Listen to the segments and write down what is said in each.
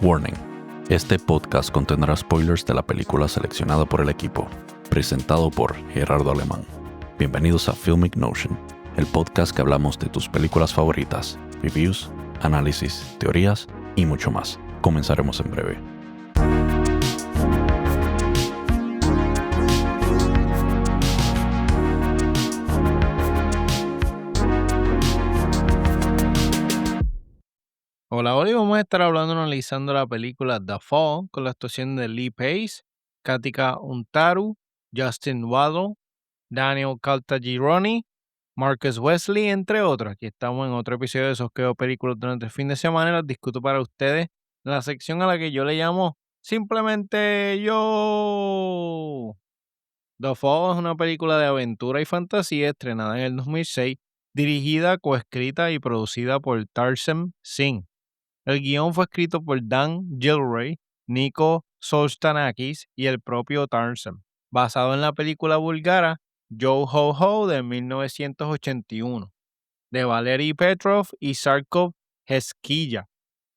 Warning. Este podcast contendrá spoilers de la película seleccionada por el equipo, presentado por Gerardo Alemán. Bienvenidos a Filmic Notion, el podcast que hablamos de tus películas favoritas, reviews, análisis, teorías y mucho más. Comenzaremos en breve. Hola, hoy vamos a estar analizando la película The Fall con la actuación de Lee Pace, Katika Untaru, Justin Waddle, Daniel Caltagirone, Marcus Wesley, entre otros. Aquí estamos en otro episodio de Sosqueo Películas durante el fin de semana y las discuto para ustedes en la sección a la que yo le llamo simplemente yo. The Fall es una película de aventura y fantasía estrenada en el 2006, dirigida, coescrita y producida por Tarsem Singh. El guión fue escrito por Dan Gilroy, Nico Solstanakis y el propio Tarsem, basado en la película búlgara Yo Ho Ho de 1981, de Valery Petrov y Sarkov Heskilla.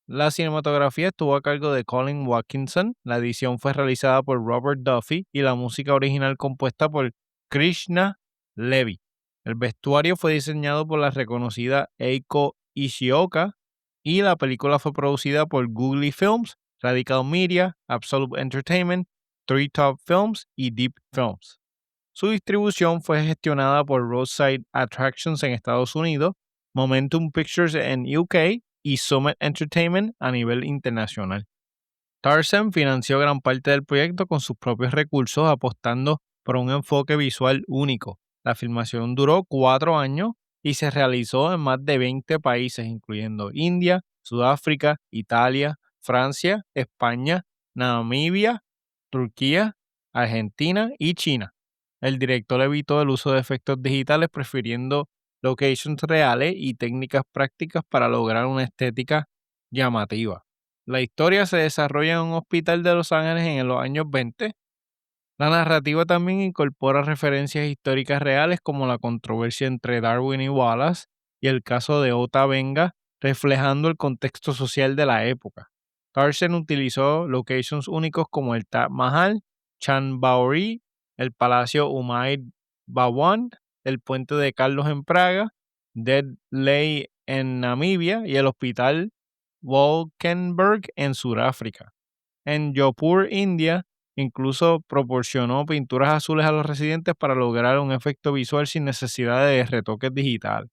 La cinematografía estuvo a cargo de Colin Watkinson, la edición fue realizada por Robert Duffy y la música original compuesta por Krishna Levy. El vestuario fue diseñado por la reconocida Eiko Ishioka y la película fue producida por Googly Films, Radical Media, Absolute Entertainment, Treetop Films y Deep Films. Su distribución fue gestionada por Roadside Attractions en Estados Unidos, Momentum Pictures en UK y Summit Entertainment a nivel internacional. Tarsem financió gran parte del proyecto con sus propios recursos, apostando por un enfoque visual único. La filmación duró 4 años y se realizó en más de 20 países, incluyendo India, Sudáfrica, Italia, Francia, España, Namibia, Turquía, Argentina y China. El director evitó el uso de efectos digitales, prefiriendo locations reales y técnicas prácticas para lograr una estética llamativa. La historia se desarrolla en un hospital de Los Ángeles en los años 20. La narrativa también incorpora referencias históricas reales como la controversia entre Darwin y Wallace y el caso de Ota Benga, reflejando el contexto social de la época. Tarsem utilizó locations únicos como el Taj Mahal, Chambawari, el Palacio Umayyad Bhawan, el Puente de Carlos en Praga, Dead Lake en Namibia y el Hospital Valkenburg en Sudáfrica. En Jodhpur, India, incluso proporcionó pinturas azules a los residentes para lograr un efecto visual sin necesidad de retoques digitales.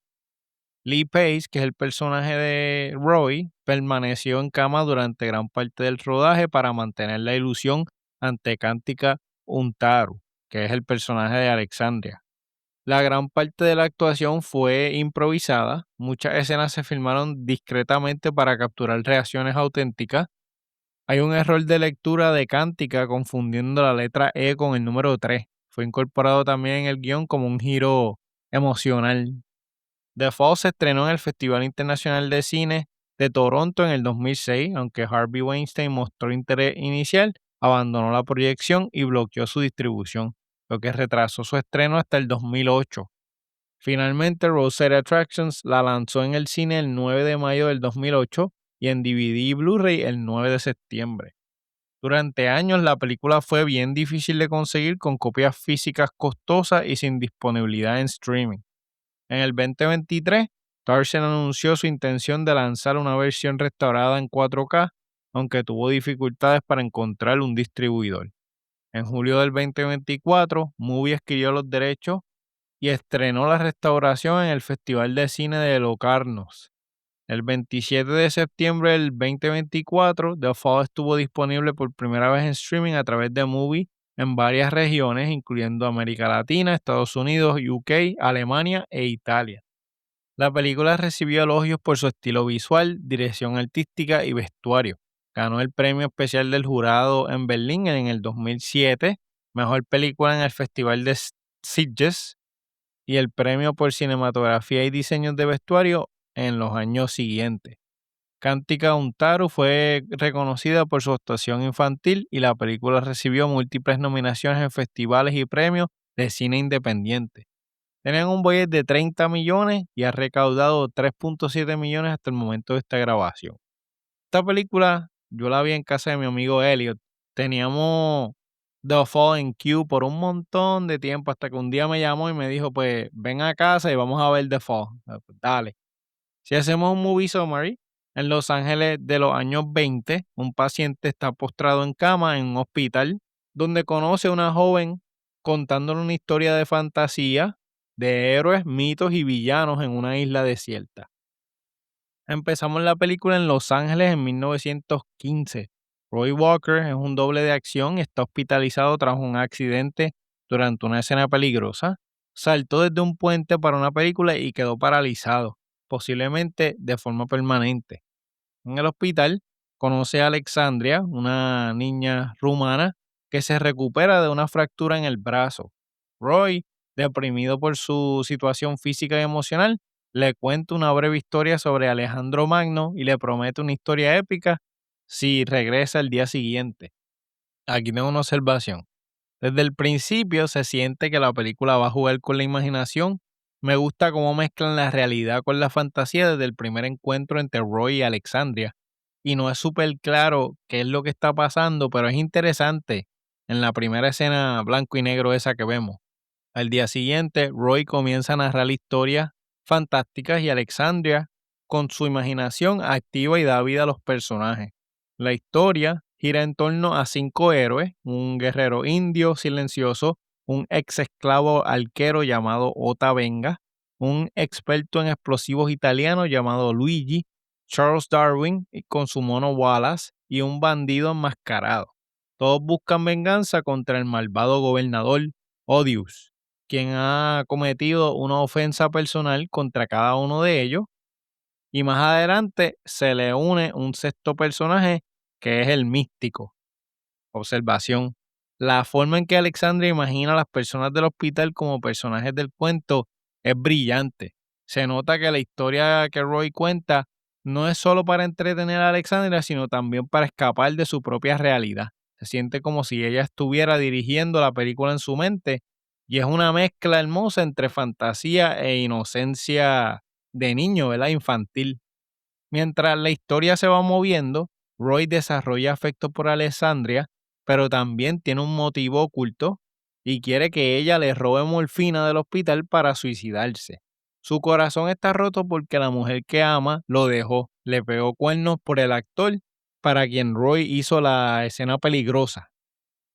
Lee Pace, que es el personaje de Roy, permaneció en cama durante gran parte del rodaje para mantener la ilusión ante Kantika Untaru, que es el personaje de Alexandria. La gran parte de la actuación fue improvisada, muchas escenas se filmaron discretamente para capturar reacciones auténticas. Hay un error de lectura de Cántica confundiendo la letra E con el número 3. Fue incorporado también en el guión como un giro emocional. The Fall se estrenó en el Festival Internacional de Cine de Toronto en el 2006, aunque Harvey Weinstein mostró interés inicial, abandonó la proyección y bloqueó su distribución, lo que retrasó su estreno hasta el 2008. Finalmente, Roadside Attractions la lanzó en el cine el 9 de mayo del 2008 y en DVD y Blu-ray el 9 de septiembre. Durante años la película fue bien difícil de conseguir con copias físicas costosas y sin disponibilidad en streaming. En el 2023, Tarsem anunció su intención de lanzar una versión restaurada en 4K, aunque tuvo dificultades para encontrar un distribuidor. En julio del 2024, Movie adquirió los derechos y estrenó la restauración en el Festival de Cine de Locarnos. El 27 de septiembre del 2024, The Fall estuvo disponible por primera vez en streaming a través de Movie en varias regiones, incluyendo América Latina, Estados Unidos, UK, Alemania e Italia. La película recibió elogios por su estilo visual, dirección artística y vestuario. Ganó el premio especial del jurado en Berlín en el 2007, mejor película en el Festival de Sitges y el premio por cinematografía y diseños de vestuario en los años siguientes. Kantika Untaru fue reconocida por su actuación infantil y la película recibió múltiples nominaciones en festivales y premios de cine independiente. Tenían un budget de 30 millones y ha recaudado 3.7 millones hasta el momento de esta grabación. Esta película yo la vi en casa de mi amigo Elliot. Teníamos The Fall en queue por un montón de tiempo hasta que un día me llamó y me dijo, pues ven a casa y vamos a ver The Fall. Pues, dale. Si hacemos un movie summary, en Los Ángeles de los años 20, un paciente está postrado en cama en un hospital donde conoce a una joven contándole una historia de fantasía de héroes, mitos y villanos en una isla desierta. Empezamos la película en Los Ángeles en 1915. Roy Walker es un doble de acción y está hospitalizado tras un accidente durante una escena peligrosa. Saltó desde un puente para una película y quedó paralizado, posiblemente de forma permanente. En el hospital conoce a Alexandria, una niña rumana que se recupera de una fractura en el brazo. Roy, deprimido por su situación física y emocional, le cuenta una breve historia sobre Alejandro Magno y le promete una historia épica si regresa el día siguiente. Aquí tengo una observación. Desde el principio se siente que la película va a jugar con la imaginación. Me gusta cómo mezclan la realidad con la fantasía desde el primer encuentro entre Roy y Alexandria. Y no es súper claro qué es lo que está pasando, pero es interesante en la primera escena blanco y negro esa que vemos. Al día siguiente, Roy comienza a narrar historias fantásticas y Alexandria, con su imaginación, activa y da vida a los personajes. La historia gira en torno a 5 héroes: un guerrero indio silencioso, un ex esclavo arquero llamado Ota Venga, un experto en explosivos italiano llamado Luigi, Charles Darwin y con su mono Wallace y un bandido enmascarado. Todos buscan venganza contra el malvado gobernador Odious, quien ha cometido una ofensa personal contra cada uno de ellos, y más adelante se le une un sexto personaje que es el místico. Observación: la forma en que Alexandria imagina a las personas del hospital como personajes del cuento es brillante. Se nota que la historia que Roy cuenta no es solo para entretener a Alexandria, sino también para escapar de su propia realidad. Se siente como si ella estuviera dirigiendo la película en su mente, y es una mezcla hermosa entre fantasía e inocencia de niño, ¿verdad? Infantil. Mientras la historia se va moviendo, Roy desarrolla afecto por Alessandria, pero también tiene un motivo oculto y quiere que ella le robe morfina del hospital para suicidarse. Su corazón está roto porque la mujer que ama lo dejó, le pegó cuernos por el actor para quien Roy hizo la escena peligrosa.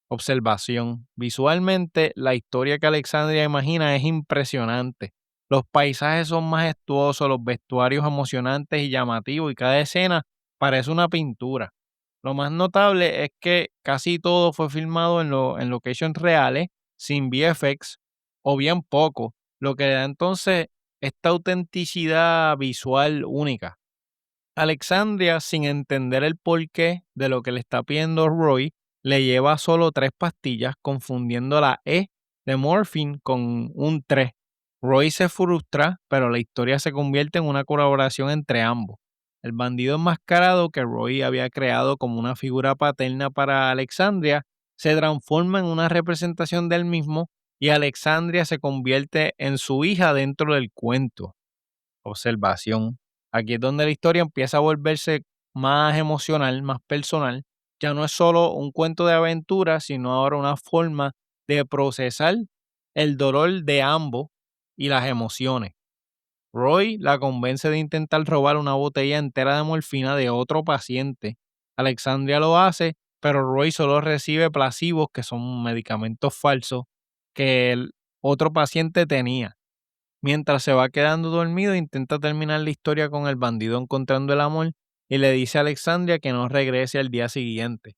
Observación: visualmente, la historia que Alexandria imagina es impresionante. Los paisajes son majestuosos, los vestuarios emocionantes y llamativos, y cada escena parece una pintura. Lo más notable es que casi todo fue filmado en locations reales, sin VFX o bien poco, lo que le da entonces esta autenticidad visual única. Alexandria, sin entender el porqué de lo que le está pidiendo Roy, le lleva solo 3 pastillas, confundiendo la E de morphine con un 3. Roy se frustra, pero la historia se convierte en una colaboración entre ambos. El bandido enmascarado que Roy había creado como una figura paterna para Alexandria se transforma en una representación del mismo, y Alexandria se convierte en su hija dentro del cuento. Observación: aquí es donde la historia empieza a volverse más emocional, más personal. Ya no es solo un cuento de aventura, sino ahora una forma de procesar el dolor de ambos y las emociones. Roy la convence de intentar robar una botella entera de morfina de otro paciente. Alexandria lo hace, pero Roy solo recibe placebos, que son medicamentos falsos que el otro paciente tenía. Mientras se va quedando dormido, intenta terminar la historia con el bandido encontrando el amor y le dice a Alexandria que no regrese al día siguiente.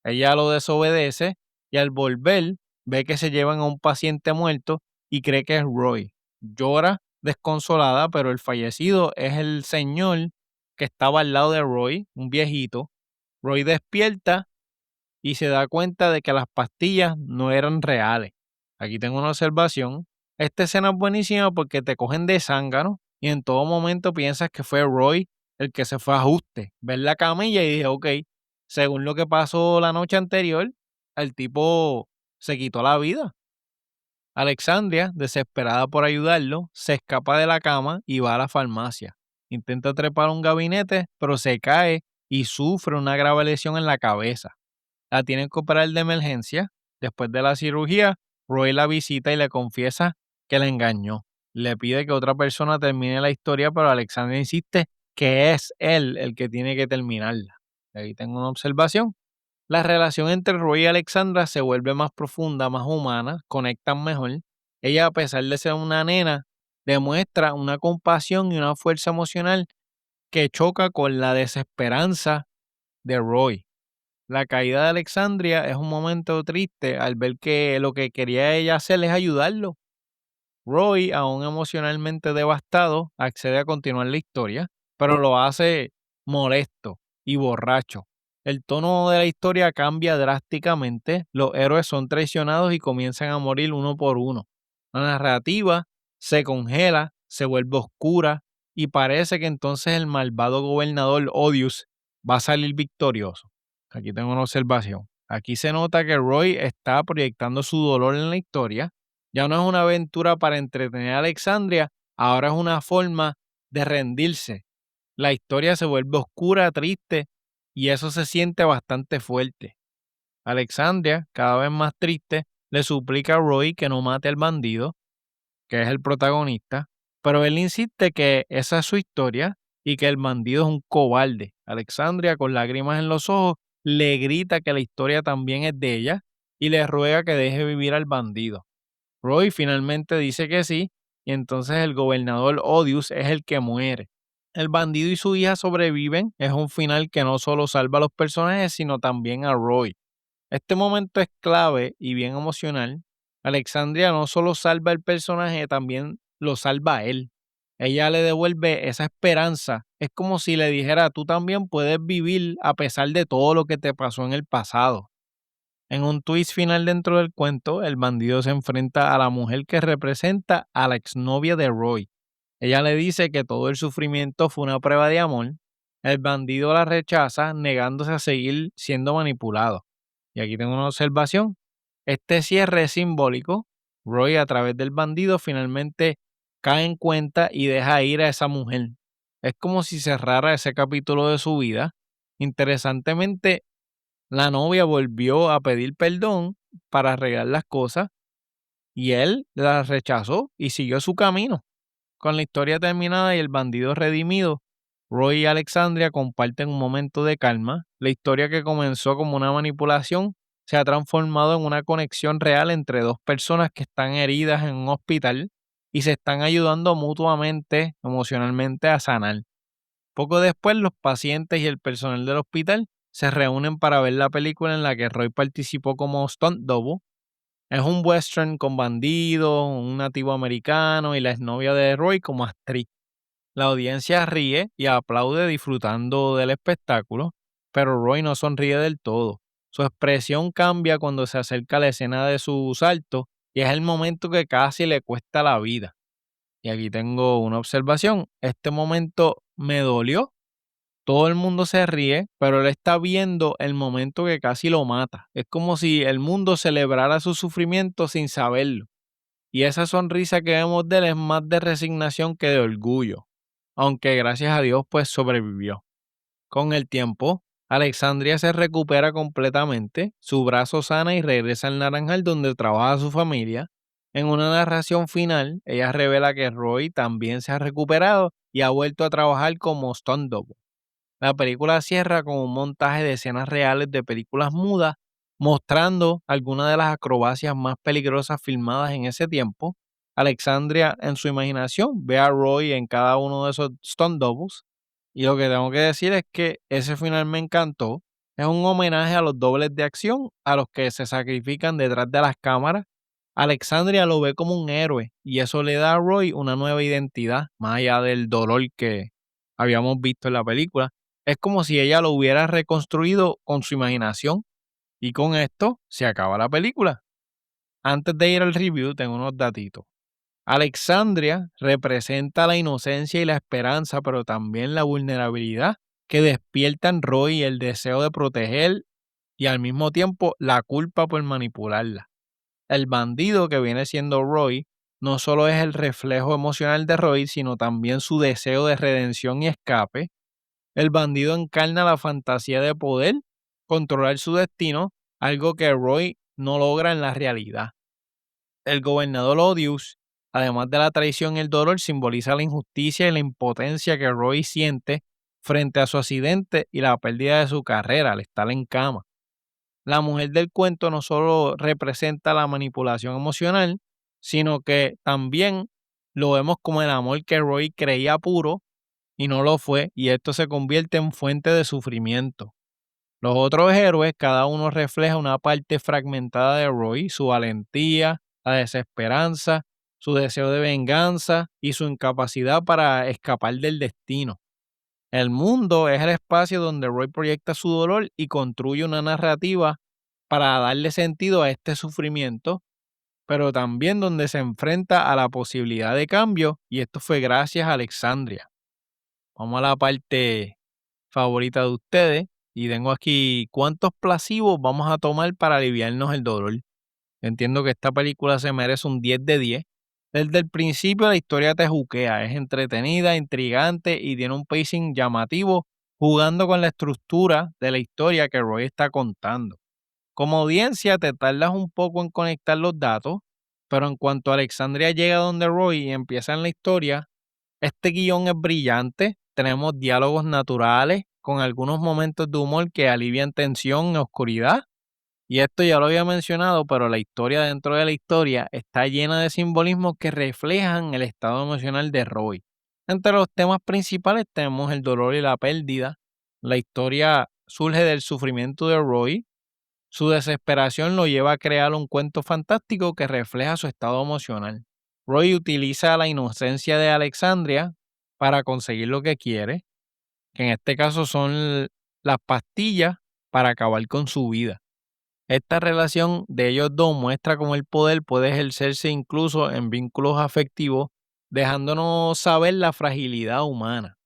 Ella lo desobedece y al volver ve que se llevan a un paciente muerto y cree que es Roy. Llora desconsolada, pero el fallecido es el señor que estaba al lado de Roy, un viejito. Roy despierta y se da cuenta de que las pastillas no eran reales. Aquí tengo una observación. Esta escena es buenísima porque te cogen de zángano y en todo momento piensas que fue Roy el que se fue a ajuste. Ver la camilla y dije, ok, según lo que pasó la noche anterior, el tipo se quitó la vida. Alexandria, desesperada por ayudarlo, se escapa de la cama y va a la farmacia. Intenta trepar un gabinete, pero se cae y sufre una grave lesión en la cabeza. La tienen que operar de emergencia. Después de la cirugía, Roy la visita y le confiesa que la engañó. Le pide que otra persona termine la historia, pero Alexandria insiste que es él el que tiene que terminarla. Ahí tengo una observación. La relación entre Roy y Alexandra se vuelve más profunda, más humana, conectan mejor. Ella, a pesar de ser una nena, demuestra una compasión y una fuerza emocional que choca con la desesperanza de Roy. La caída de Alexandria es un momento triste al ver que lo que quería ella hacer es ayudarlo. Roy, aún emocionalmente devastado, accede a continuar la historia, pero lo hace molesto y borracho. El tono de la historia cambia drásticamente, los héroes son traicionados y comienzan a morir uno por uno. La narrativa se congela, se vuelve oscura y parece que entonces el malvado gobernador Odious va a salir victorioso. Aquí tengo una observación. Aquí se nota que Roy está proyectando su dolor en la historia. Ya no es una aventura para entretener a Alexandria, ahora es una forma de rendirse. La historia se vuelve oscura, triste, y eso se siente bastante fuerte. Alexandria, cada vez más triste, le suplica a Roy que no mate al bandido, que es el protagonista, pero él insiste que esa es su historia y que el bandido es un cobarde. Alexandria, con lágrimas en los ojos, le grita que la historia también es de ella y le ruega que deje vivir al bandido. Roy finalmente dice que sí, y entonces el gobernador Odious es el que muere. El bandido y su hija sobreviven, es un final que no solo salva a los personajes, sino también a Roy. Este momento es clave y bien emocional. Alexandria no solo salva el personaje, también lo salva a él. Ella le devuelve esa esperanza. Es como si le dijera, tú también puedes vivir a pesar de todo lo que te pasó en el pasado. En un twist final dentro del cuento, el bandido se enfrenta a la mujer que representa a la exnovia de Roy. Ella le dice que todo el sufrimiento fue una prueba de amor. El bandido la rechaza, negándose a seguir siendo manipulado. Y aquí tengo una observación. Este cierre es simbólico. Roy, a través del bandido, finalmente cae en cuenta y deja ir a esa mujer. Es como si cerrara ese capítulo de su vida. Interesantemente, la novia volvió a pedir perdón para arreglar las cosas y él la rechazó y siguió su camino. Con la historia terminada y el bandido redimido, Roy y Alexandria comparten un momento de calma. La historia, que comenzó como una manipulación, se ha transformado en una conexión real entre dos personas que están heridas en un hospital y se están ayudando mutuamente, emocionalmente, a sanar. Poco después, los pacientes y el personal del hospital se reúnen para ver la película en la que Roy participó como stunt double. Es un western con bandidos, un nativo americano y la exnovia de Roy como actriz. La audiencia ríe y aplaude disfrutando del espectáculo, pero Roy no sonríe del todo. Su expresión cambia cuando se acerca a la escena de su salto y es el momento que casi le cuesta la vida. Y aquí tengo una observación. Este momento me dolió. Todo el mundo se ríe, pero él está viendo el momento que casi lo mata. Es como si el mundo celebrara su sufrimiento sin saberlo. Y esa sonrisa que vemos de él es más de resignación que de orgullo. Aunque gracias a Dios pues sobrevivió. Con el tiempo, Alexandria se recupera completamente, su brazo sana y regresa al Naranjal donde trabaja su familia. En una narración final, ella revela que Roy también se ha recuperado y ha vuelto a trabajar como stunt double. La película cierra con un montaje de escenas reales de películas mudas, mostrando algunas de las acrobacias más peligrosas filmadas en ese tiempo. Alexandria, en su imaginación, ve a Roy en cada uno de esos stunt doubles. Y lo que tengo que decir es que ese final me encantó. Es un homenaje a los dobles de acción, a los que se sacrifican detrás de las cámaras. Alexandria lo ve como un héroe y eso le da a Roy una nueva identidad, más allá del dolor que habíamos visto en la película. Es como si ella lo hubiera reconstruido con su imaginación y con esto se acaba la película. Antes de ir al review, tengo unos datitos. Alexandria representa la inocencia y la esperanza, pero también la vulnerabilidad que despiertan Roy y el deseo de proteger y al mismo tiempo la culpa por manipularla. El bandido, que viene siendo Roy, no solo es el reflejo emocional de Roy, sino también su deseo de redención y escape. El bandido encarna la fantasía de poder controlar su destino, algo que Roy no logra en la realidad. El gobernador Odious, además de la traición y el dolor, simboliza la injusticia y la impotencia que Roy siente frente a su accidente y la pérdida de su carrera al estar en cama. La mujer del cuento no solo representa la manipulación emocional, sino que también lo vemos como el amor que Roy creía puro y no lo fue, y esto se convierte en fuente de sufrimiento. Los otros héroes, cada uno refleja una parte fragmentada de Roy, su valentía, la desesperanza, su deseo de venganza y su incapacidad para escapar del destino. El mundo es el espacio donde Roy proyecta su dolor y construye una narrativa para darle sentido a este sufrimiento, pero también donde se enfrenta a la posibilidad de cambio, y esto fue gracias a Alexandria. Vamos a la parte favorita de ustedes y tengo aquí cuántos placebos vamos a tomar para aliviarnos el dolor. Entiendo que esta película se merece un 10 de 10. Desde el principio la historia te juquea, es entretenida, intrigante y tiene un pacing llamativo, jugando con la estructura de la historia que Roy está contando. Como audiencia te tardas un poco en conectar los datos, pero en cuanto Alexandria llega donde Roy y empieza en la historia, este guión es brillante, tenemos diálogos naturales con algunos momentos de humor que alivian tensión y oscuridad. Y esto ya lo había mencionado, pero la historia dentro de la historia está llena de simbolismos que reflejan el estado emocional de Roy. Entre los temas principales tenemos el dolor y la pérdida. La historia surge del sufrimiento de Roy. Su desesperación lo lleva a crear un cuento fantástico que refleja su estado emocional. Roy utiliza la inocencia de Alexandria para conseguir lo que quiere, que en este caso son las pastillas para acabar con su vida. Esta relación de ellos dos muestra cómo el poder puede ejercerse incluso en vínculos afectivos, dejándonos saber la fragilidad humana.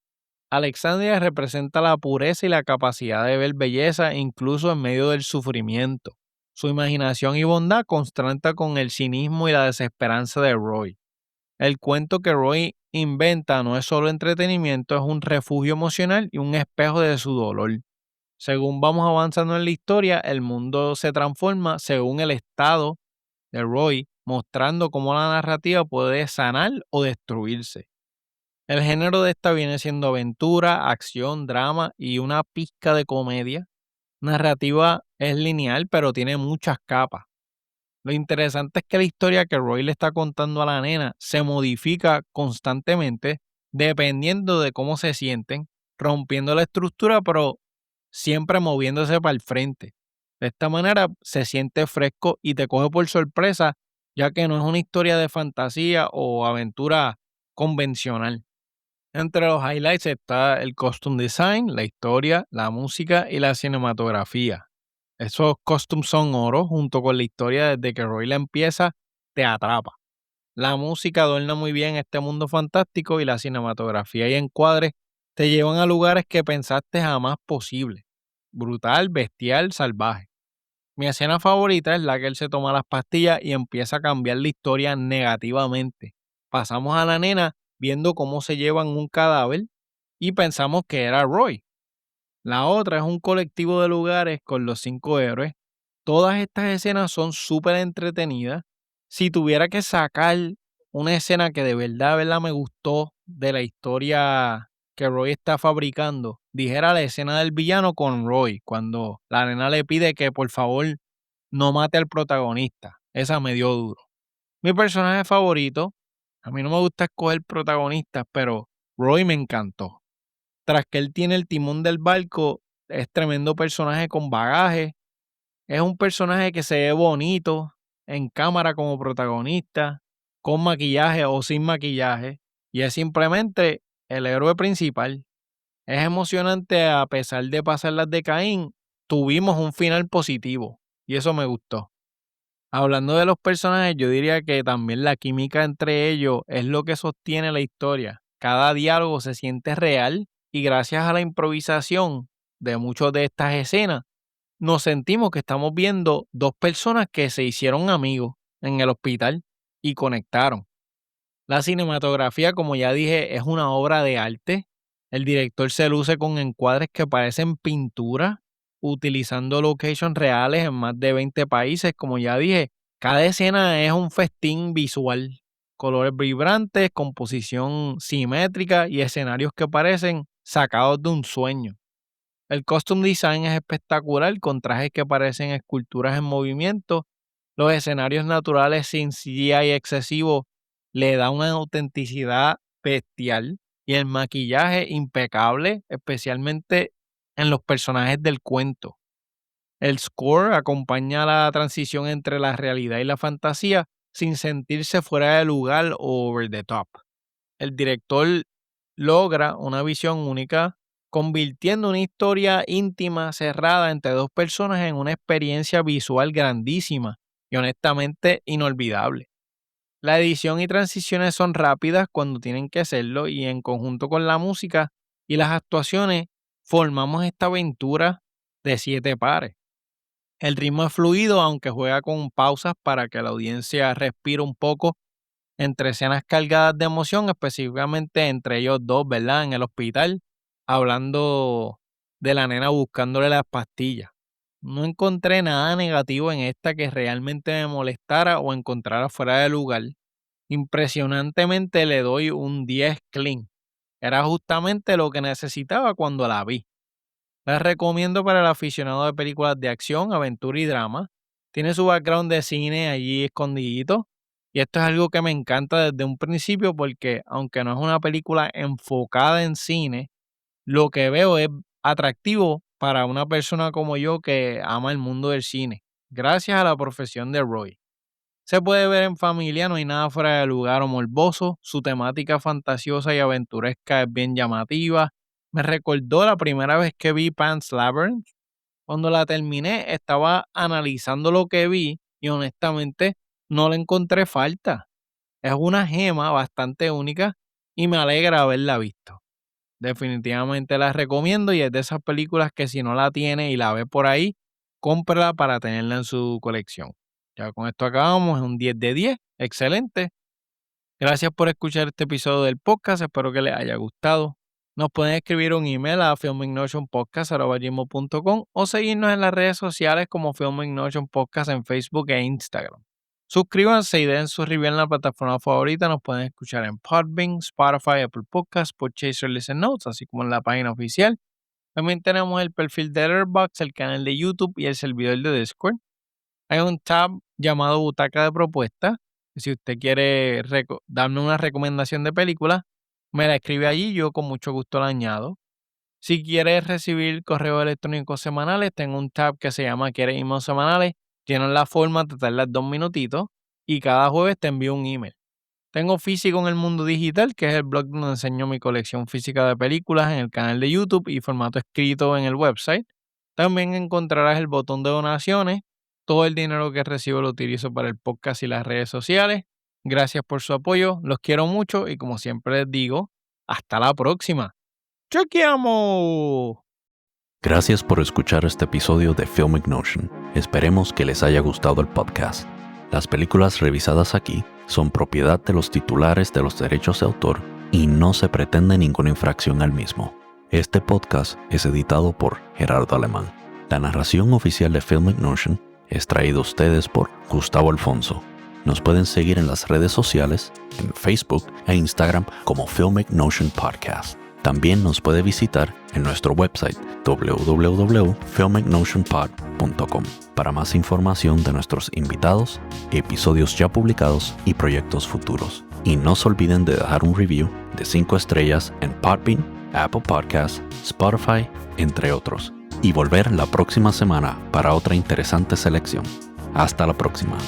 Alexandria representa la pureza y la capacidad de ver belleza incluso en medio del sufrimiento. Su imaginación y bondad contrasta con el cinismo y la desesperanza de Roy. El cuento que Roy inventa no es solo entretenimiento, es un refugio emocional y un espejo de su dolor. Según vamos avanzando en la historia, el mundo se transforma según el estado de Roy, mostrando cómo la narrativa puede sanar o destruirse. El género de esta viene siendo aventura, acción, drama y una pizca de comedia. Narrativa es lineal, pero tiene muchas capas. Lo interesante es que la historia que Roy le está contando a la nena se modifica constantemente dependiendo de cómo se sienten, rompiendo la estructura, pero siempre moviéndose para el frente. De esta manera se siente fresco y te coge por sorpresa, ya que no es una historia de fantasía o aventura convencional. Entre los highlights está el costume design, la historia, la música y la cinematografía. Esos costumes son oro, junto con la historia desde que Roy la empieza, te atrapa. La música adorna muy bien este mundo fantástico y la cinematografía y encuadres te llevan a lugares que pensaste jamás posible. Brutal, bestial, salvaje. Mi escena favorita es la que él se toma las pastillas y empieza a cambiar la historia negativamente. Pasamos a la nena viendo cómo se llevan un cadáver y pensamos que era Roy. La otra es un colectivo de lugares con los 5 héroes. Todas estas escenas son súper entretenidas. Si tuviera que sacar una escena que de verdad me gustó de la historia que Roy está fabricando, dijera la escena del villano con Roy, cuando la nena le pide que por favor no mate al protagonista. Esa me dio duro. Mi personaje favorito, a mí no me gusta escoger protagonistas, pero Roy me encantó. Tras que él tiene el timón del barco, es tremendo personaje con bagaje. Es un personaje que se ve bonito en cámara como protagonista, con maquillaje o sin maquillaje, y es simplemente el héroe principal. Es emocionante a pesar de pasar las de Caín, tuvimos un final positivo, y eso me gustó. Hablando de los personajes, yo diría que también la química entre ellos es lo que sostiene la historia. Cada diálogo se siente real y gracias a la improvisación de muchas de estas escenas, nos sentimos que estamos viendo dos personas que se hicieron amigos en el hospital y conectaron. La cinematografía, como ya dije, es una obra de arte. El director se luce con encuadres que parecen pintura, utilizando locations reales en más de 20 países. Como ya dije, cada escena es un festín visual. Colores vibrantes, composición simétrica y escenarios que parecen sacados de un sueño. El costume design es espectacular, con trajes que parecen esculturas en movimiento. Los escenarios naturales sin CGI excesivo le da una autenticidad bestial y el maquillaje impecable, especialmente en los personajes del cuento. El score acompaña la transición entre la realidad y la fantasía sin sentirse fuera de lugar o over the top. El director logra una visión única, convirtiendo una historia íntima cerrada entre dos personas en una experiencia visual grandísima y honestamente inolvidable. La edición y transiciones son rápidas cuando tienen que serlo y en conjunto con la música y las actuaciones formamos esta aventura de 7 pares. El ritmo es fluido aunque juega con pausas para que la audiencia respire un poco entre escenas cargadas de emoción, específicamente entre ellos dos, ¿verdad? En el hospital, hablando de la nena buscándole las pastillas. No encontré nada negativo en esta que realmente me molestara o encontrara fuera de lugar. Impresionantemente le doy un 10 clean. Era justamente lo que necesitaba cuando la vi. La recomiendo para el aficionado de películas de acción, aventura y drama. Tiene su background de cine allí escondidito. Y esto es algo que me encanta desde un principio porque aunque no es una película enfocada en cine, lo que veo es atractivo para una persona como yo que ama el mundo del cine, gracias a la profesión de Roy. Se puede ver en familia, no hay nada fuera de lugar o morboso, su temática fantasiosa y aventuresca es bien llamativa. Me recordó la primera vez que vi Pan's Labyrinth. Cuando la terminé, estaba analizando lo que vi y honestamente no le encontré falta. Es una gema bastante única y me alegra haberla visto. Definitivamente la recomiendo y es de esas películas que si no la tiene y la ve por ahí, cómprala para tenerla en su colección. Ya con esto acabamos, es un 10 de 10, excelente. Gracias por escuchar este episodio del podcast, espero que les haya gustado. Nos pueden escribir un email a filmignotionpodcast@gmail.com o seguirnos en las redes sociales como Film Ignition Podcast en Facebook e Instagram. Suscríbanse y den su review en la plataforma favorita. Nos pueden escuchar en Podbean, Spotify, Apple Podcasts, Podchaser, Listen Notes, así como en la página oficial. También tenemos el perfil de Letterboxd, el canal de YouTube y el servidor de Discord. Hay un tab llamado Butaca de Propuestas. Si usted quiere darme una recomendación de película, me la escribe allí, yo con mucho gusto la añado. Si quieres recibir correos electrónicos semanales, tengo un tab que se llama ¿Quieres emails semanales? Llenas la forma, te tardas 2 minutitos y cada jueves te envío un email. Tengo Físico en el Mundo Digital, que es el blog donde enseño mi colección física de películas en el canal de YouTube y formato escrito en el website. También encontrarás el botón de donaciones. Todo el dinero que recibo lo utilizo para el podcast y las redes sociales. Gracias por su apoyo, los quiero mucho y como siempre les digo, hasta la próxima. ¡Chequeamos! Gracias por escuchar este episodio de Film Ignition. Esperemos que les haya gustado el podcast. Las películas revisadas aquí son propiedad de los titulares de los derechos de autor y no se pretende ninguna infracción al mismo. Este podcast es editado por Gerardo Alemán. La narración oficial de Film Ignition es traído a ustedes por Gustavo Alfonso. Nos pueden seguir en las redes sociales, en Facebook e Instagram como Film Ignition Podcast. También nos puede visitar en nuestro website www.filmignotionpod.com para más información de nuestros invitados, episodios ya publicados y proyectos futuros. Y no se olviden de dejar un review de 5 estrellas en Podbean, Apple Podcasts, Spotify, entre otros. Y volver la próxima semana para otra interesante selección. Hasta la próxima.